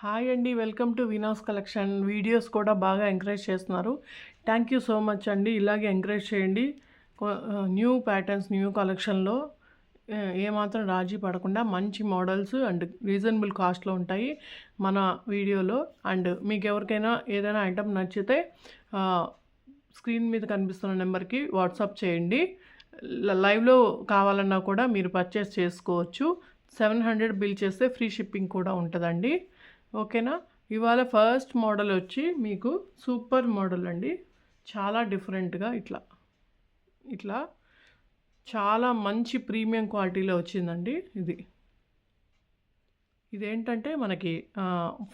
Hi అండి. Welcome to Veena's collection. Videos కూడా బాగా ఎంకరేజ్ చేస్తున్నారు. థ్యాంక్ యూ సో మచ్ అండి. ఇలాగే ఎంకరేజ్ చేయండి. న్యూ ప్యాటర్న్స్, న్యూ కలెక్షన్‌లో ఏమాత్రం రాజీ పడకుండా మంచి మోడల్స్ అండ్ రీజనబుల్ కాస్ట్‌లో ఉంటాయి మన వీడియోలో. అండ్ మీకు ఎవరికైనా ఏదైనా ఐటెం నచ్చితే స్క్రీన్ మీద కనిపిస్తున్న నెంబర్‌కి వాట్సాప్ చేయండి. లైవ్‌లో కావాలన్నా కూడా మీరు పర్చేస్ చేసుకోవచ్చు. 700 బిల్ చేస్తే ఫ్రీ షిప్పింగ్ కూడా ఉంటుందండి. ఓకేనా. ఇవాళ ఫస్ట్ మోడల్ వచ్చి మీకు సూపర్ మోడల్ అండి. చాలా డిఫరెంట్గా ఇట్లా ఇట్లా చాలా మంచి ప్రీమియం క్వాలిటీలో వచ్చిందండి. ఇదేంటంటే మనకి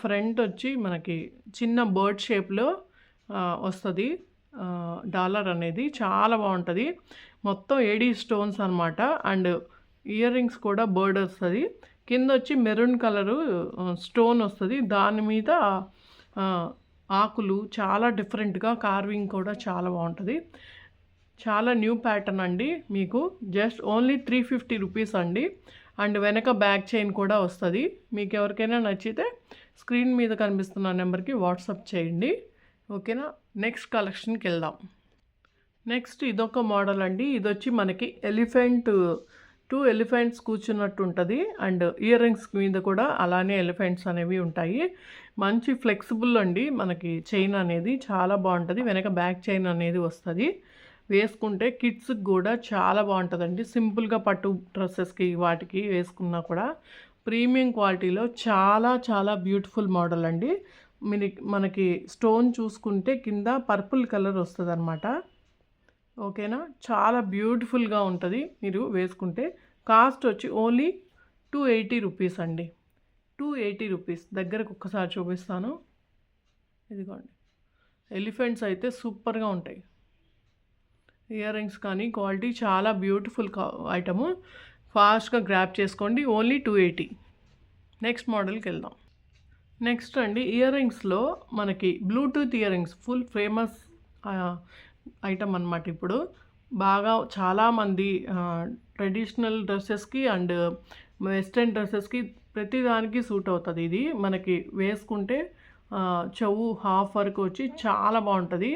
ఫ్రంట్ వచ్చి మనకి చిన్న బర్డ్ షేప్లో వస్తుంది. డాలర్ అనేది చాలా బాగుంటుంది. మొత్తం ఏడీ స్టోన్స్ అనమాట. అండ్ ఇయర్ రింగ్స్ కూడా బర్డ్ వస్తుంది. కింద వచ్చి మెరూన్ కలరు స్టోన్ వస్తుంది. దాని మీద ఆకులు చాలా డిఫరెంట్గా, కార్వింగ్ కూడా చాలా బాగుంటుంది. చాలా న్యూ ప్యాటర్న్ అండి. మీకు జస్ట్ ఓన్లీ 350 రూపీస్ అండి. అండ్ వెనక బ్యాక్ చైన్ కూడా వస్తుంది. మీకు ఎవరికైనా నచ్చితే స్క్రీన్ మీద కనిపిస్తున్న నెంబర్కి వాట్సాప్ చేయండి. ఓకేనా. నెక్స్ట్ కలెక్షన్కి వెళ్దాం. నెక్స్ట్ ఇదొక మోడల్ అండి. ఇది వచ్చి మనకి టూ ఎలిఫెంట్స్ కూర్చున్నట్టు ఉంటుంది. అండ్ ఇయర్ రింగ్స్ మీద కూడా అలానే ఎలిఫెంట్స్ అనేవి ఉంటాయి. మంచి ఫ్లెక్సిబుల్ అండి. మనకి చైన్ అనేది చాలా బాగుంటుంది. వెనక బ్యాక్ చైన్ అనేది వస్తుంది. వేసుకుంటే కిడ్స్కి కూడా చాలా బాగుంటుందండి. సింపుల్గా పట్టు డ్రెస్సెస్కి వాటికి వేసుకున్నా కూడా ప్రీమియం క్వాలిటీలో చాలా చాలా బ్యూటిఫుల్ మోడల్ అండి. మనకి స్టోన్ చూసుకుంటే కింద పర్పుల్ కలర్ వస్తుంది అనమాట. ఓకేనా. చాలా బ్యూటిఫుల్గా ఉంటుంది మీరు వేసుకుంటే. కాస్ట్ వచ్చి ఓన్లీ 280 రూపీస్ అండి. 280 రూపీస్. దగ్గరకు ఒక్కసారి చూపిస్తాను. ఇదిగోండి. ఎలిఫెంట్స్ అయితే సూపర్గా ఉంటాయి. ఇయర్ రింగ్స్ కానీ క్వాలిటీ చాలా బ్యూటిఫుల్ ఐటము. ఫాస్ట్గా గ్రాప్ చేసుకోండి. ఓన్లీ 280. నెక్స్ట్ మోడల్కి వెళ్దాం. నెక్స్ట్ అండి ఇయర్ రింగ్స్లో మనకి Bluetooth ear rings full famous item అనమాట. ఇప్పుడు బాగా చాలామంది ట్రెడిషనల్ డ్రెస్సెస్కి అండ్ వెస్ట్రన్ డ్రెస్సెస్కి ప్రతిదానికి సూట్ అవుతుంది. ఇది మనకి వేసుకుంటే చెవు హాఫ్ వరకు వచ్చి చాలా బాగుంటుంది.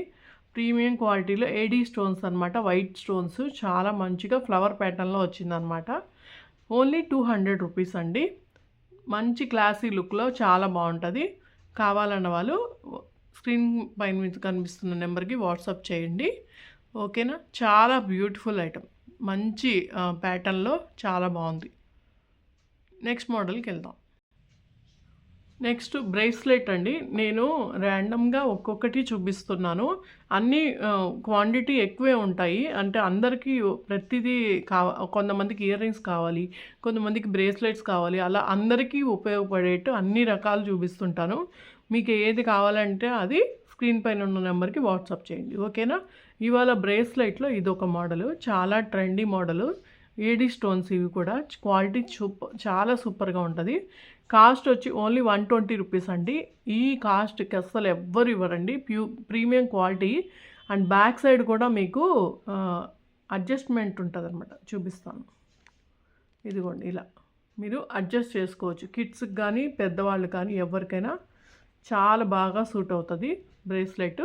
ప్రీమియం క్వాలిటీలో ఏడీ స్టోన్స్ అనమాట. వైట్ స్టోన్స్ చాలా మంచిగా ఫ్లవర్ ప్యాటర్న్లో వచ్చిందనమాట. ఓన్లీ 200 రూపీస్ అండి. మంచి క్లాసీ లుక్లో చాలా బాగుంటుంది. కావాలన్న వాళ్ళు స్క్రీన్ పైన మీద కనిపిస్తున్న నెంబర్కి వాట్సాప్ చేయండి. ఓకేనా. చాలా బ్యూటిఫుల్ ఐటమ్. మంచి ప్యాటర్న్లో చాలా బాగుంది. నెక్స్ట్ మోడల్కి వెళ్దాం. నెక్స్ట్ బ్రేస్లెట్ అండి. నేను ర్యాండమ్గా ఒక్కొక్కటి చూపిస్తున్నాను. అన్నీ క్వాంటిటీ ఎక్కువే ఉంటాయి. అంటే అందరికీ ప్రతిదీ కొంతమందికి ఇయర్ రింగ్స్ కావాలి, కొంతమందికి బ్రేస్లెట్స్ కావాలి. అలా అందరికీ ఉపయోగపడేట్టు అన్ని రకాలు చూపిస్తుంటాను. మీకు ఏది కావాలంటే అది స్క్రీన్ పైన ఉన్న నెంబర్కి వాట్సాప్ చేయండి. ఓకేనా. ఇవాళ బ్రేస్లెట్లో ఇదొక మోడలు. చాలా ట్రెండీ మోడలు. ఏడీ స్టోన్స్ ఇవి కూడా. క్వాలిటీ చాలా సూపర్గా ఉంటుంది. కాస్ట్ వచ్చి ఓన్లీ 120 రూపీస్ అండి. ఈ కాస్ట్కి అస్సలు ఎవ్వరు ఇవ్వరండి. Premium quality. And back side కూడా మీకు అడ్జస్ట్మెంట్ ఉంటుంది అనమాట. చూపిస్తాను. ఇదిగోండి ఇలా మీరు అడ్జస్ట్ చేసుకోవచ్చు. కిడ్స్కి కానీ పెద్దవాళ్ళు కానీ ఎవరికైనా చాలా బాగా సూట్ అవుతుంది బ్రేస్లెట్.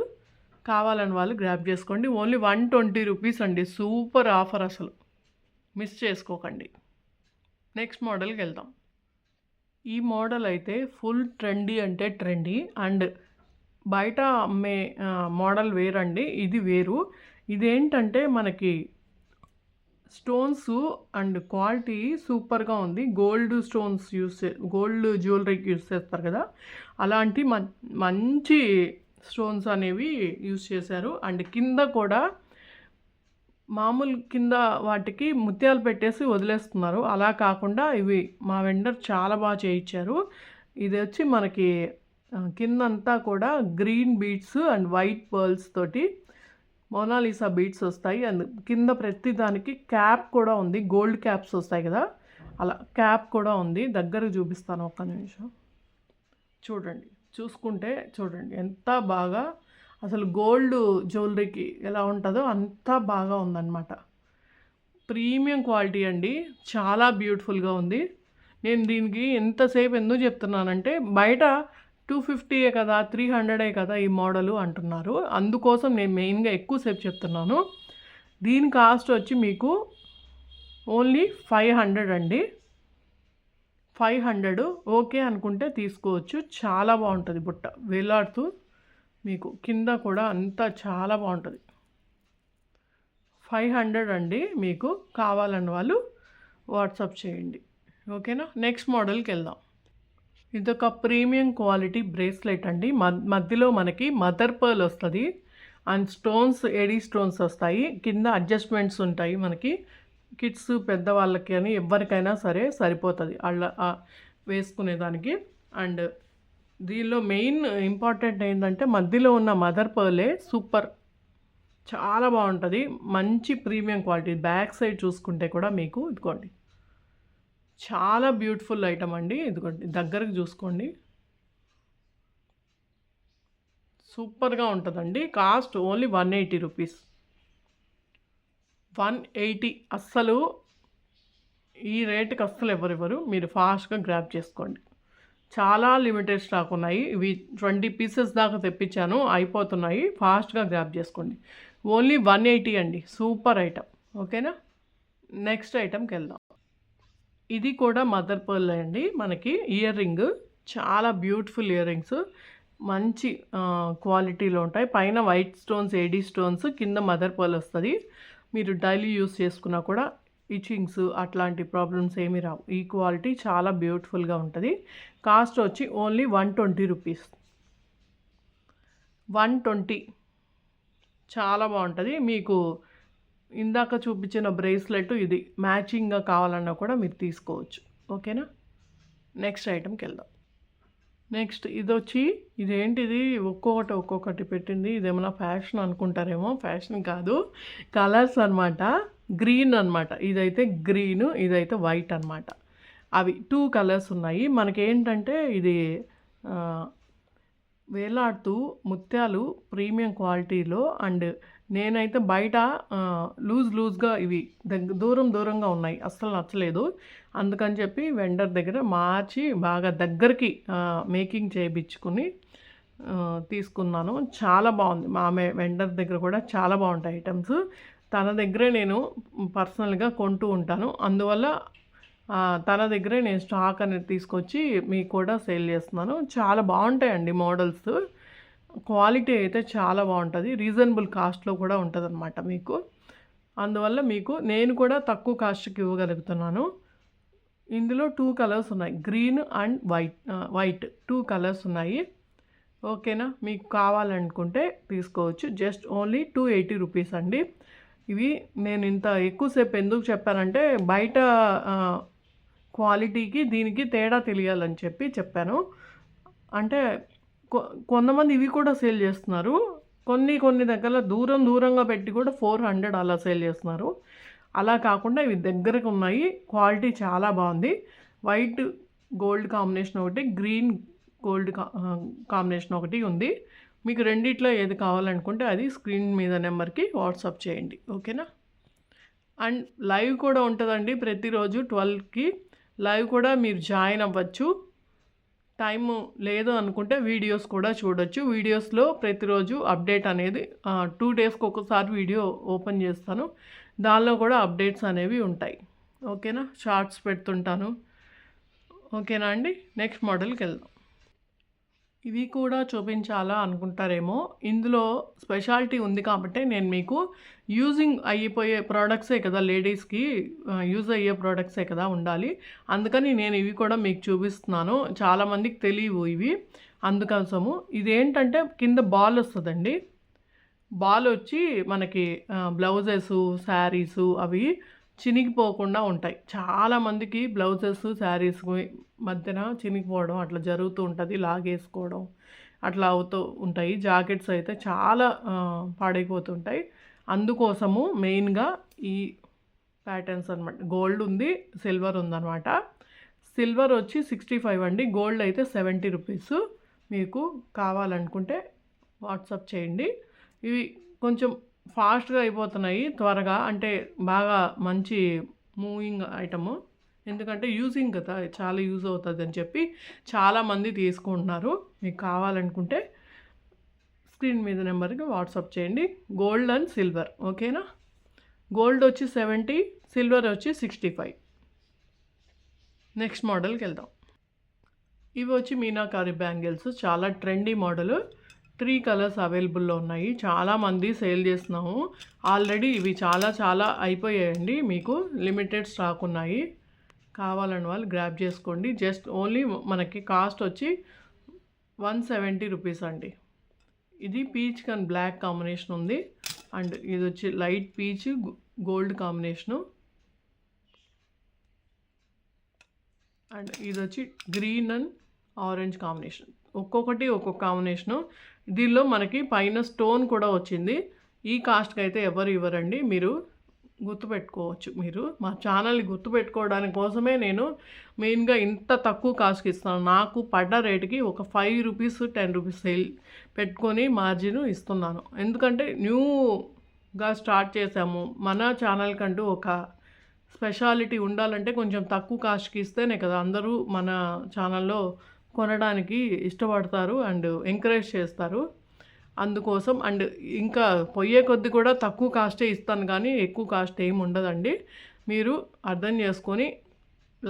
కావాలని వాళ్ళు గ్రాప్ చేసుకోండి. ఓన్లీ 120 రూపీస్ అండి. సూపర్ ఆఫర్, అసలు మిస్ చేసుకోకండి. నెక్స్ట్ మోడల్కి వెళ్దాం. ఈ మోడల్ అయితే ఫుల్ ట్రెండీ అంటే ట్రెండీ. అండ్ బయట అమ్మే మోడల్ వేరండి, ఇది వేరు. ఇదేంటంటే మనకి స్టోన్స్ అండ్ క్వాలిటీ సూపర్గా ఉంది. గోల్డ్ స్టోన్స్ గోల్డ్ జ్యువెలరీకి యూస్ చేస్తారు కదా, అలాంటి మంచి స్టోన్స్ అనేవి యూస్ చేశారు. అండ్ కింద కూడా మామూలు కింద వాటికి ముత్యాలు పెట్టేసి వదిలేస్తున్నారు. అలా కాకుండా ఇవి మా వెండర్ చాలా బాగా చేయించారు. ఇది వచ్చి మనకి కిందంతా కూడా green beads and white pearls తోటి మోనాలిసా బీడ్స్ వస్తాయి. అండ్ కింద ప్రతి దానికి క్యాప్ కూడా ఉంది. గోల్డ్ క్యాప్స్ వస్తాయి కదా, అలా క్యాప్ కూడా ఉంది. దగ్గర చూపిస్తాను, ఒక్క నిమిషం. చూడండి, చూడండి ఎంత బాగా, అసలు గోల్డ్ జ్యువెలరీకి ఎలా ఉంటుందో అంత బాగా ఉందన్నమాట. ప్రీమియం క్వాలిటీ అండి. చాలా బ్యూటిఫుల్గా ఉంది. నేను దీనికి ఎంతసేపు ఎందుకు చెప్తున్నానంటే బయట 250 కదా, 300 కదా ఈ మోడలు అంటున్నారు. అందుకోసం నేను మెయిన్గా ఎక్కువసేపు చెప్తున్నాను. దీని కాస్ట్ వచ్చి మీకు ఓన్లీ 500 అండి. 500 ఓకే అనుకుంటే తీసుకోవచ్చు. చాలా బాగుంటుంది బుట్ట, వేలాడుతూ మీకు కింద కూడా అంతా చాలా బాగుంటుంది. 500 అండి. మీకు కావాలన్న వాళ్ళు వాట్సాప్ చేయండి, ఓకేనా. నెక్స్ట్ మోడల్కి వెళ్దాం. ఇదొక ప్రీమియం క్వాలిటీ బ్రేస్లెట్ అండి. మధ్యలో మనకి మదర్ పర్ల్ వస్తుంది అండ్ స్టోన్స్, ఎడీ స్టోన్స్ వస్తాయి. కింద అడ్జస్ట్మెంట్స్ ఉంటాయి మనకి. కిడ్స్, పెద్దవాళ్ళకి అని ఎవరికైనా సరే సరిపోతుంది అలా వేసుకునేదానికి. అండ్ దీనిలో మెయిన్ ఇంపార్టెంట్ ఏంటంటే మధ్యలో ఉన్న మదర్ పర్లే సూపర్, చాలా బాగుంటుంది. మంచి ప్రీమియం క్వాలిటీ. బ్యాక్ సైడ్ చూసుకుంటే కూడా మీకు ఇదిగోండి చాలా బ్యూటిఫుల్ ఐటమ్ అండి. ఇదిగోండి దగ్గరకు చూసుకోండి, సూపర్గా ఉంటుందండి. Cost only 180 rupees. 180. అస్సలు ఈ రేటుకి అస్సలు ఎవరివ్వరు. మీరు ఫాస్ట్గా గ్రాప్ చేసుకోండి. చాలా లిమిటెడ్ స్టాక్ ఉన్నాయి. ఇవి 20 పీసెస్ దాకా తెప్పించాను, అయిపోతున్నాయి. ఫాస్ట్గా గ్రాప్ చేసుకోండి. ఓన్లీ 180 అండి. సూపర్ ఐటమ్, ఓకేనా. నెక్స్ట్ ఐటమ్కి వెళ్దాం. ఇది కూడా మదర్ పర్ల్ అండి. మనకి ఇయర్ రింగ్, చాలా బ్యూటిఫుల్ ఇయర్ రింగ్స్, మంచి క్వాలిటీలో ఉంటాయి. పైన వైట్ స్టోన్స్, ఏడీ స్టోన్స్, కింద మదర్ పర్ల్ వస్తుంది. మీరు డైలీ యూస్ చేసుకున్నా కూడా ఇచింగ్స్ అట్లాంటి ప్రాబ్లమ్స్ ఏమీ రావు. ఈ క్వాలిటీ చాలా బ్యూటిఫుల్గా ఉంటుంది. కాస్ట్ వచ్చి ఓన్లీ 120 రూపీస్. 120. చాలా బాగుంటుంది. మీకు ఇందాక చూపించిన బ్రేస్లెట్ ఇది మ్యాచింగ్గా కావాలన్నా కూడా మీరు తీసుకోవచ్చు, ఓకేనా. నెక్స్ట్ ఐటమ్కి వెళ్దాం. నెక్స్ట్ ఇదేంటిది ఒక్కొక్కటి పెట్టింది. ఇదేమన్నా ఫ్యాషన్ అనుకుంటారేమో. ఫ్యాషన్ కాదు, కలర్స్ అనమాట. గ్రీన్ అనమాట. ఇదైతే గ్రీను, ఇదైతే వైట్ అనమాట. అవి 2 కలర్స్ ఉన్నాయి. మనకేంటంటే ఇది వేలాడుతూ ముత్యాలు ప్రీమియం క్వాలిటీలో. అండ్ నేనైతే బయట లూజ్గా ఇవి దూరంగా ఉన్నాయి, అస్సలు నచ్చలేదు. అందుకని చెప్పి వెండర్ దగ్గర మార్చి బాగా దగ్గరికి మేకింగ్ చేయించుకుని తీసుకున్నాను. చాలా బాగుంది. మా వెండర్ దగ్గర కూడా చాలా బాగుంటాయి ఐటమ్స్. తన దగ్గరే నేను పర్సనల్గా కొంటూ ఉంటాను. అందువల్ల తన దగ్గరే నేను స్టాక్ అనేది తీసుకొచ్చి మీకు కూడా సేల్ చేస్తున్నాను. చాలా బాగుంటాయండి మోడల్స్. క్వాలిటీ అయితే చాలా బాగుంటుంది. రీజనబుల్ కాస్ట్లో కూడా ఉంటుంది అనమాట మీకు. అందువల్ల మీకు నేను కూడా తక్కువ కాస్ట్కి ఇవ్వగలుగుతున్నాను. ఇందులో 2 కలర్స్ ఉన్నాయి, గ్రీన్ అండ్ వైట్ 2 కలర్స్ ఉన్నాయి, ఓకేనా. మీకు కావాలనుకుంటే తీసుకోవచ్చు. జస్ట్ ఓన్లీ 280 రూపీస్ అండి. ఇవి నేను ఇంత ఎక్కువసేపు ఎందుకు చెప్పానంటే బయట క్వాలిటీకి దీనికి తేడా తెలియాలని చెప్పాను. అంటే కొంతమంది ఇవి కూడా సేల్ చేస్తున్నారు. కొన్ని దగ్గర దూరంగా పెట్టి కూడా 400 అలా సేల్ చేస్తున్నారు. అలా కాకుండా ఇవి దగ్గరకు ఉన్నాయి. క్వాలిటీ చాలా బాగుంది. వైట్ గోల్డ్ కాంబినేషన్ ఒకటి, గ్రీన్ గోల్డ్ కాంబినేషన్ ఒకటి ఉంది. మీకు రెండిట్లో ఏది కావాలనుకుంటే అది స్క్రీన్ మీద నెంబర్కి వాట్సాప్ చేయండి, ఓకేనా. అండ్ లైవ్ కూడా ఉంటుందండి ప్రతిరోజు 12కి. లైవ్ కూడా మీరు జాయిన్ అవ్వచ్చు. టైము లేదు అనుకుంటే వీడియోస్ కూడా చూడొచ్చు. వీడియోస్లో ప్రతిరోజు అప్డేట్ అనేది 2 డేస్కి ఒకసారి వీడియో ఓపెన్ చేస్తాను. దానిలో కూడా అప్డేట్స్ అనేవి ఉంటాయి, ఓకేనా. షార్ట్స్ పెడుతుంటాను, ఓకేనా అండి. నెక్స్ట్ మోడల్కి వెళ్దాం. ఇవి కూడా చూపించాలా అనుకుంటారేమో. ఇందులో స్పెషాలిటీ ఉంది కాబట్టి నేను మీకు యూజింగ్ అయిపోయే ప్రోడక్ట్సే కదా, లేడీస్కి యూజ్ అయ్యే ప్రోడక్ట్సే కదా ఉండాలి. అందుకని నేను ఇవి కూడా మీకు చూపిస్తున్నాను. చాలామందికి తెలియవు ఇవి, అందుకోసము. ఇదేంటంటే కింద బాల్ వస్తుందండి. బాల్ వచ్చి మనకి బ్లౌజెస్, శారీసు అవి చినిగిపోకుండా ఉంటాయి. చాలామందికి బ్లౌజెస్, శారీస్ మధ్యన చినిగిపోవడం అట్లా జరుగుతూ ఉంటుంది. లాగేసుకోవడం అట్లా అవుతూ ఉంటాయి. జాకెట్స్ అయితే చాలా పాడైపోతుంటాయి. అందుకోసము మెయిన్గా ఈ ప్యాటర్న్స్ అనమాట. గోల్డ్ ఉంది, సిల్వర్ ఉందన్నమాట. సిల్వర్ వచ్చి 65 అండి, గోల్డ్ అయితే 70 రూపీస్. మీకు కావాలనుకుంటే వాట్సాప్ చేయండి. ఇవి కొంచెం ఫాస్ట్గా అయిపోతున్నాయి త్వరగా, అంటే బాగా మంచి మూవింగ్ ఐటము. ఎందుకంటే యూజింగ్ కదా, చాలా యూజ్ అవుతుంది అని చెప్పి చాలామంది తీసుకుంటున్నారు. మీకు కావాలనుకుంటే స్క్రీన్ మీద నెంబర్కి వాట్సాప్ చేయండి. గోల్డ్ అండ్ సిల్వర్, ఓకేనా? గోల్డ్ వచ్చి 70, సిల్వర్ వచ్చి 65. నెక్స్ట్ మోడల్కి వెళ్దాం. ఇవి వచ్చి మీనాకారి బ్యాంగిల్స్, చాలా ట్రెండీ మోడల్. 3 కలర్స్ అవైలబుల్లో ఉన్నాయి. చాలామంది సేల్ చేస్తున్నాము ఆల్రెడీ. ఇవి చాలా అయిపోయాయండి. మీకు లిమిటెడ్ స్టాక్ ఉన్నాయి. కావాలని వాళ్ళు గ్రాబ్ చేసుకోండి. జస్ట్ ఓన్లీ మనకి కాస్ట్ వచ్చి 170 రూపీస్ అండి. ఇది పీచ్ అండ్ బ్లాక్ కాంబినేషన్ ఉంది. అండ్ ఇది వచ్చి light peach gold combination. And ఇది వచ్చి గ్రీన్ అండ్ ఆరెంజ్ కాంబినేషన్. ఒక్కొక్కటి ఒక్కొక్క కాంబినేషను. దీనిలో మనకి పైన స్టోన్ కూడా వచ్చింది. ఈ కాస్ట్కి అయితే ఎవరు ఇవ్వరండి. మీరు గుర్తుపెట్టుకోవచ్చు. మీరు మా ఛానల్ని గుర్తుపెట్టుకోవడానికి కోసమే నేను మెయిన్గా ఇంత తక్కువ కాస్ట్కి ఇస్తాను. నాకు పడ్డ రేటుకి ఒక 5 రూపీస్ 10 రూపీస్ సేల్ పెట్టుకొని మార్జిన్ ఇస్తున్నాను. ఎందుకంటే న్యూగా స్టార్ట్ చేసాము. మన ఛానల్ కంటూ ఒక స్పెషాలిటీ ఉండాలంటే కొంచెం తక్కువ కాస్ట్కి ఇస్తేనే కదా అందరూ మన ఛానల్లో కొనడానికి ఇష్టపడతారు అండ్ ఎంకరేజ్ చేస్తారు. అందుకోసం. అండ్ ఇంకా పోయే కొద్ది కూడా తక్కువ కాస్టే ఇస్తాను, కానీ ఎక్కువ కాస్ట్ ఏమి ఉండదండి. మీరు అర్థం చేసుకొని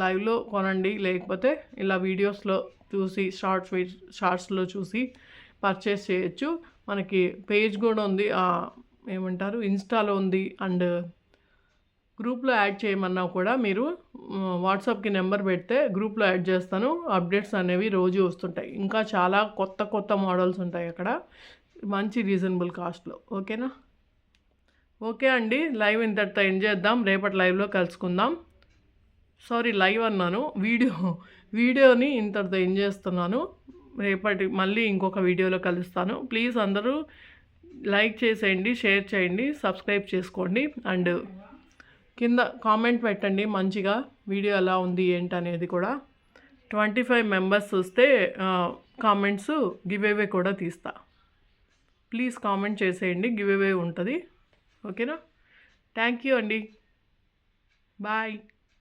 లైవ్లో కొనండి, లేకపోతే ఇలా వీడియోస్లో చూసి షార్ట్స్లో చూసి పర్చేస్ చేయొచ్చు. మనకి పేజ్ కూడా ఉంది, ఏమంటారు, ఇన్స్టాలో ఉంది. అండ్ గ్రూప్లో యాడ్ చేయమన్నా కూడా మీరు వాట్సాప్కి నెంబర్ పెడితే గ్రూప్లో యాడ్ చేస్తాను. అప్డేట్స్ అనేవి రోజు వస్తుంటాయి. ఇంకా చాలా కొత్త మోడల్స్ ఉంటాయి అక్కడ, మంచి రీజనబుల్ కాస్ట్లో, ఓకేనా? ఓకే అండి, లైవ్ ఇంతటితో ఎండ్ చేద్దాం. రేపటి లైవ్లో కలుసుకుందాం. సారీ, లైవ్ అన్నాను, వీడియోని ఇంతటితో ఎండ్ చేస్తున్నాను. రేపటి మళ్ళీ ఇంకొక వీడియోలో కలుస్తాను. ప్లీజ్ అందరూ లైక్ చేసేయండి, షేర్ చేయండి, సబ్స్క్రైబ్ చేసుకోండి. అండ్ కింద కామెంట్ పెట్టండి మంచిగా, వీడియో ఎలా ఉంది ఏంటనేది కూడా. 25 మెంబర్స్ వస్తే కామెంట్స్ గివ్ అవే కూడా తీస్తా. ప్లీజ్ కామెంట్ చేసేయండి, గివ్ అవే ఉంటుంది, ఓకేనా? థ్యాంక్ యూ అండి, బాయ్.